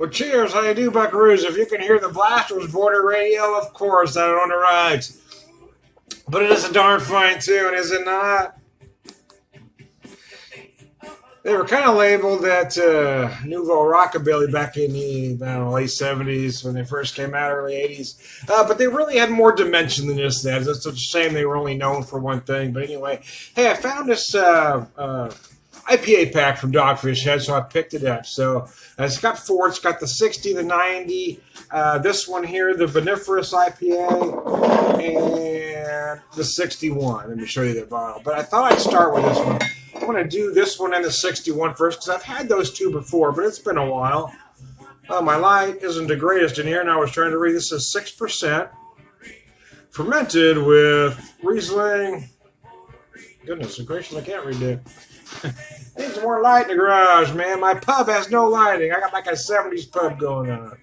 Well, cheers, how you do, buckaroos? If you can hear the Blasters Border Radio, of course, out on the rides. But it is a darn fine tune, is it not? They were kind of labeled that Nouveau Rockabilly back in the late 70s when they first came out, early 80s. But they really had more dimension than just that. It's such a shame they were only known for one thing. But anyway, hey, I found this IPA pack from Dogfish Head, so I picked it up. So it's got four. It's got the 60, the 90, this one here, the Viniferous IPA, and the 61. Let me show you the bottle. But I thought I'd start with this one. I'm going to do this one and the 61 first because I've had those two before, but it's been a while. My light isn't the greatest in here, and I was trying to read this as 6%. Fermented with Riesling. Goodness gracious, I can't read that. Needs more light in the garage, man. My pub has no lighting. I got like a 70s pub going on.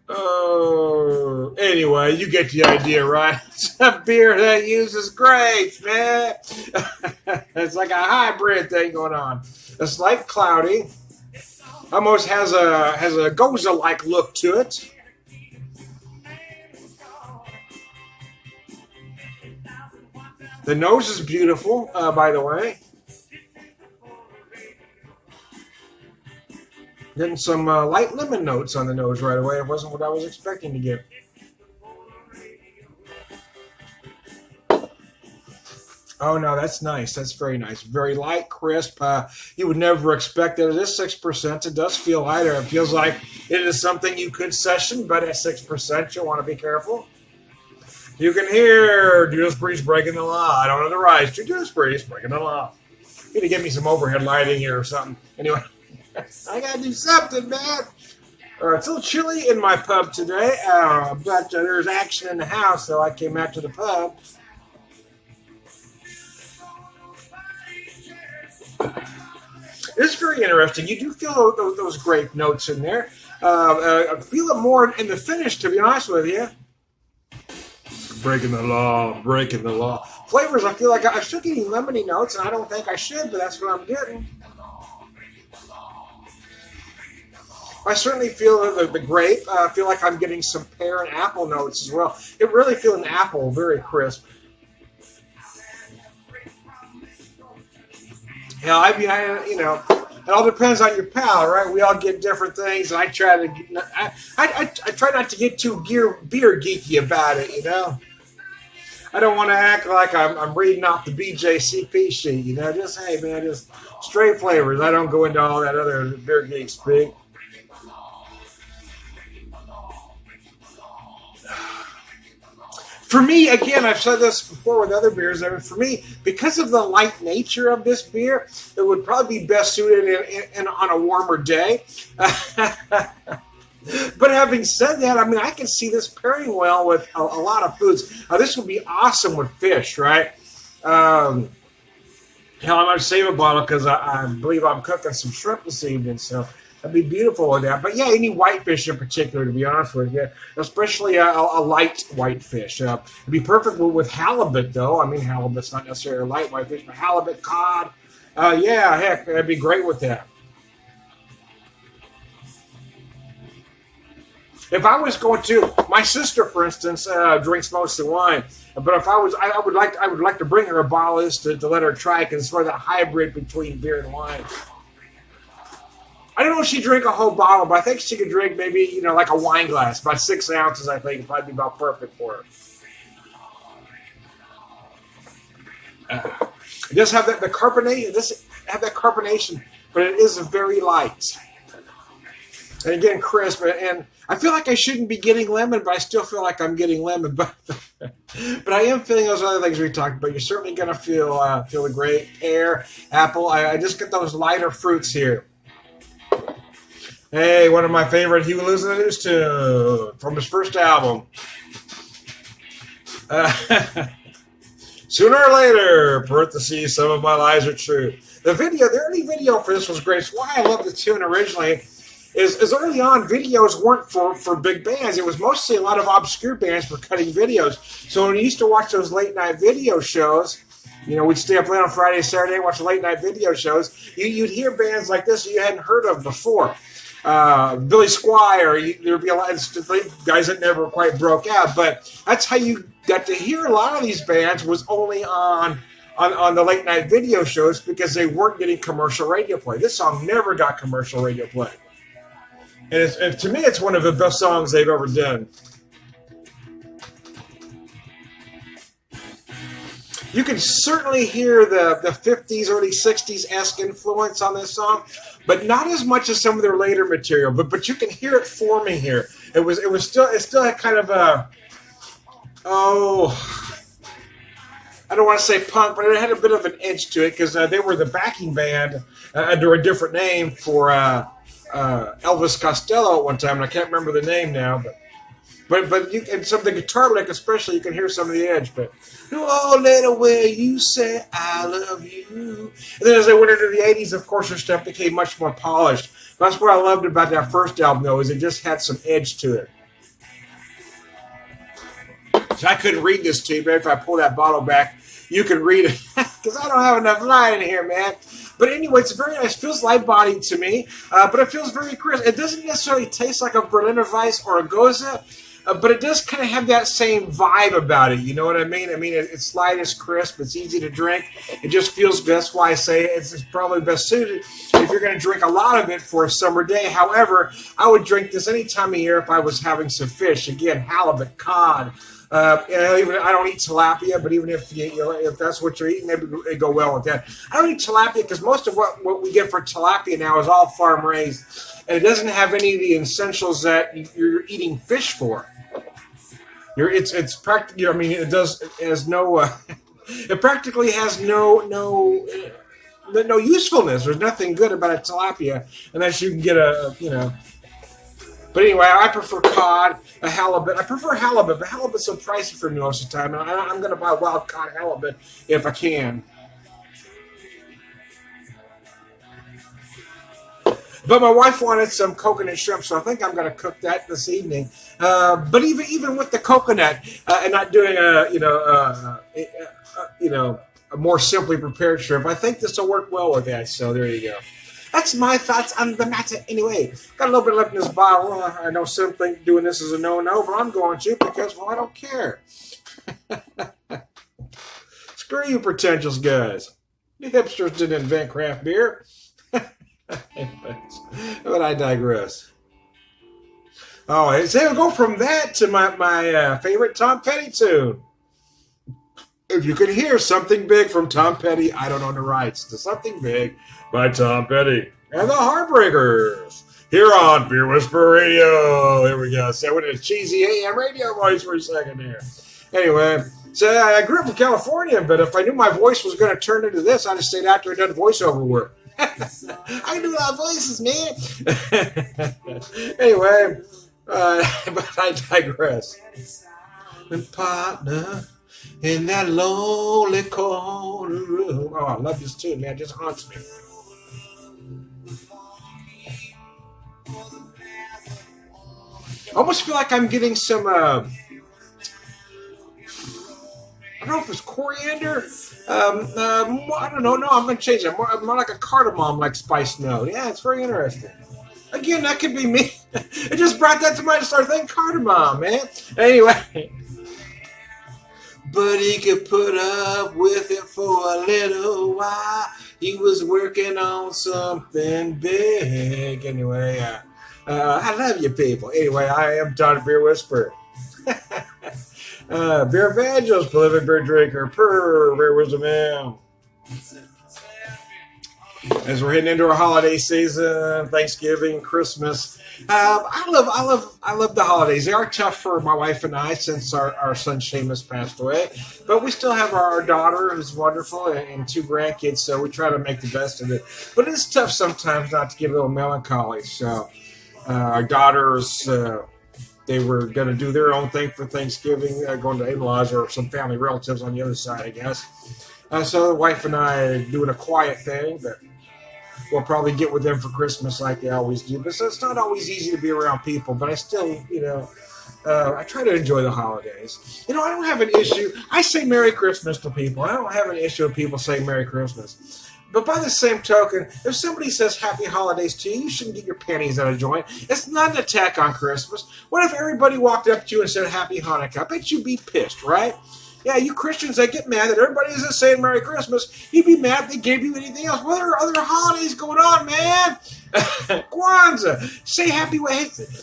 Oh, anyway, you get the idea, right? It's a beer that uses grapes, man. It's like a hybrid thing going on. It's light cloudy. Almost has a Goza-like look to it. The nose is beautiful, by the way. Getting some light lemon notes on the nose right away. It wasn't what I was expecting to get. Oh, no, that's nice. That's very nice. Very light, crisp. You would never expect that. It is 6%. It does feel lighter. It feels like it is something you could session, but at 6%, you'll want to be careful. You can hear Judas Priest breaking the law. I don't know the rights to Judas Priest breaking the law. You need to give me some overhead lighting here or something. Anyway. I gotta do something, man. It's a little chilly in my pub today, but there's action in the house, so I came out to the pub. It's very interesting. You do feel those grape notes in there. I feel it more in the finish, to be honest with you. Breaking the law, breaking the law. Flavors, I feel like I'm still getting lemony notes, and I don't think I should, but that's what I'm getting. I certainly feel the grape. I feel like I'm getting some pear and apple notes as well. It really feels an apple, very crisp. Yeah, it all depends on your palate, right? We all get different things, and I try not to get too beer geeky about it, you know. I don't want to act like I'm reading off the BJCP sheet, you know. Just hey, man, just straight flavors. I don't go into all that other beer geek speak. For me, again, I've said this before with other beers. For me, because of the light nature of this beer, it would probably be best suited on a warmer day. But having said that, I mean, I can see this pairing well with a lot of foods. This would be awesome with fish, right? Hell, I might save a bottle because I believe I'm cooking some shrimp this evening, so that'd be beautiful with that. But yeah, any whitefish in particular, to be honest with you, especially a light whitefish. It'd be perfect with halibut, though. I mean, halibut's not necessarily a light whitefish, but halibut, cod. Yeah, heck, that'd be great with that. If I was going to, my sister, for instance, drinks mostly wine. But if I would like to bring her a bottle of this to let her try, because it's sort of a hybrid between beer and wine. I don't know if she'd drink a whole bottle, but I think she could drink maybe, like a wine glass. About 6 ounces, I think, would probably be about perfect for her. It does have the carbonation. It does have that carbonation, but it is very light. And again, crisp. And I feel like I shouldn't be getting lemon, but I still feel like I'm getting lemon. But I am feeling those other things we talked about. You're certainly going to feel the grape, pear, apple. I just get those lighter fruits here. Hey, one of my favorite Huey Lewis and the News tune from his first album. Sooner or later, parentheses, some of my lies are true. The early video for this was great. It's why I love the tune originally. Is early on, videos weren't for big bands. It was mostly a lot of obscure bands for cutting videos. So when you used to watch those late night video shows, we'd stay up late on Friday, Saturday, watch late night video shows. You'd hear bands like this that you hadn't heard of before. Billy Squire. There'd be a lot of guys that never quite broke out, but that's how you got to hear a lot of these bands was only on the late night video shows because they weren't getting commercial radio play. This song never got commercial radio play, and to me, it's one of the best songs they've ever done. You can certainly hear the 50s, early 60s-esque influence on this song, but not as much as some of their later material. But you can hear it forming here. It still had kind of a, I don't want to say punk, but it had a bit of an edge to it because they were the backing band under a different name for Elvis Costello at one time, and I can't remember the name now, but you and some of the guitar lick especially, you can hear some of the edge. But oh, little way you say I love you. And then as they went into the 80s, of course, their stuff became much more polished. That's what I loved about that first album, though, is it just had some edge to it. So I couldn't read this to you, but if I pull that bottle back, you can read it because I don't have enough light in here, man. But anyway, it's very nice. It feels light-bodied to me, but it feels very crisp. It doesn't necessarily taste like a Berliner Weiss or a Goza, but it does kind of have that same vibe about it. You know what I mean? I mean, it's light, it's crisp, it's easy to drink. It just feels good. That's why I say it's probably best suited if you're going to drink a lot of it for a summer day. However, I would drink this any time of year if I was having some fish. Again, halibut, cod. Even I don't eat tilapia, but even if that's what you're eating, maybe it'd go well with that. I don't eat tilapia because most of what we get for tilapia now is all farm raised, and it doesn't have any of the essentials that you're eating fish for. It's practically. I mean, it has no. It practically has no usefulness. There's nothing good about a tilapia unless you can get But anyway, I prefer cod, a halibut. I prefer halibut, but halibut's so pricey for me most of the time. And I'm going to buy wild cod halibut if I can. But my wife wanted some coconut shrimp, so I think I'm going to cook that this evening. But even with the coconut and not doing a more simply prepared shrimp, I think this will work well with that. So there you go. That's my thoughts on the matter. Anyway, got a little bit left in this bottle. I know some think doing this is a no-no, but I'm going to because, well, I don't care. Screw you pretentious guys. The hipsters didn't invent craft beer. But I digress. Oh, so we'll go from that to my favorite Tom Petty tune. If you could hear Something Big from Tom Petty, I don't own the rights to Something Big by Tom Petty and the Heartbreakers here on Beer Whisper Radio. Here we go. So I went in a cheesy AM radio voice for a second here. Anyway, so I grew up in California, but if I knew my voice was going to turn into this, I'd have stayed after I'd done voiceover work. I can do a lot of voices, man. Anyway, but I digress. And partner in that lonely corner room. Oh, I love this tune, man. It just haunts me. I almost feel like I'm getting some, I don't know if it's coriander. I don't know. No, I'm going to change it. More like a cardamom-like spice note. Yeah, it's very interesting. Again, that could be me. It just brought that to mind to start thinking cardamom, man. Anyway. But he could put up with it for a little while. He was working on something big. Anyway, I love you people. Anyway, I am Todd Beer Whisperer. Beer evangelist, prolific beer drinker, beer wisdom man. As we're heading into our holiday season, Thanksgiving, Christmas, I love the holidays. They are tough for my wife and I since our son Seamus passed away, but we still have our daughter who's wonderful and two grandkids, so we try to make the best of it. But it's tough sometimes not to get a little melancholy. So our daughters. They were going to do their own thing for Thanksgiving, going to in-laws or some family relatives on the other side, I guess. So the wife and I are doing a quiet thing, but we'll probably get with them for Christmas like they always do. But so it's not always easy to be around people, but I still, I try to enjoy the holidays. I don't have an issue. I say Merry Christmas to people. I don't have an issue with people saying Merry Christmas. But by the same token, if somebody says happy holidays to you, you shouldn't get your panties out of joint. It's not an attack on Christmas. What if everybody walked up to you and said happy Hanukkah? I bet you'd be pissed, right? Yeah, you Christians, I get mad that everybody isn't saying Merry Christmas. You'd be mad if they gave you anything else. What are other holidays going on, man? Kwanzaa. Say happy,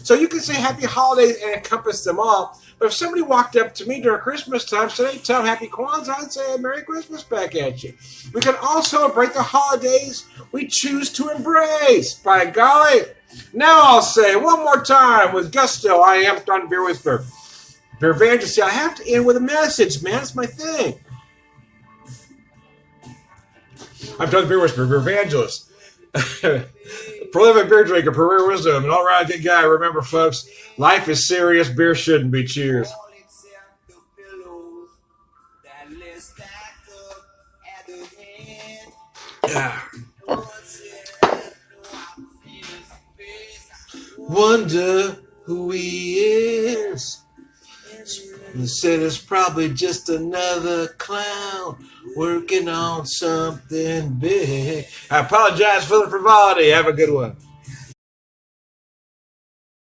so you can say happy holidays and encompass them all. But if somebody walked up to me during Christmas time, said, hey, tell them happy Kwanzaa, I'd say Merry Christmas back at you. We can all celebrate the holidays we choose to embrace. By golly. Now I'll say one more time with gusto, I am done Beer Whisper. Beer Evangelist, see, I have to end with a message, man. It's my thing. I'm done Beer Whisper, Beer Evangelist. Prolific beer drinker, career wisdom, and all-around good guy. Remember, folks, life is serious. Beer shouldn't be. Cheers. Yeah. Wonder who he is. He said it's probably just another clown working on something big. I apologize for the frivolity. Have a good one.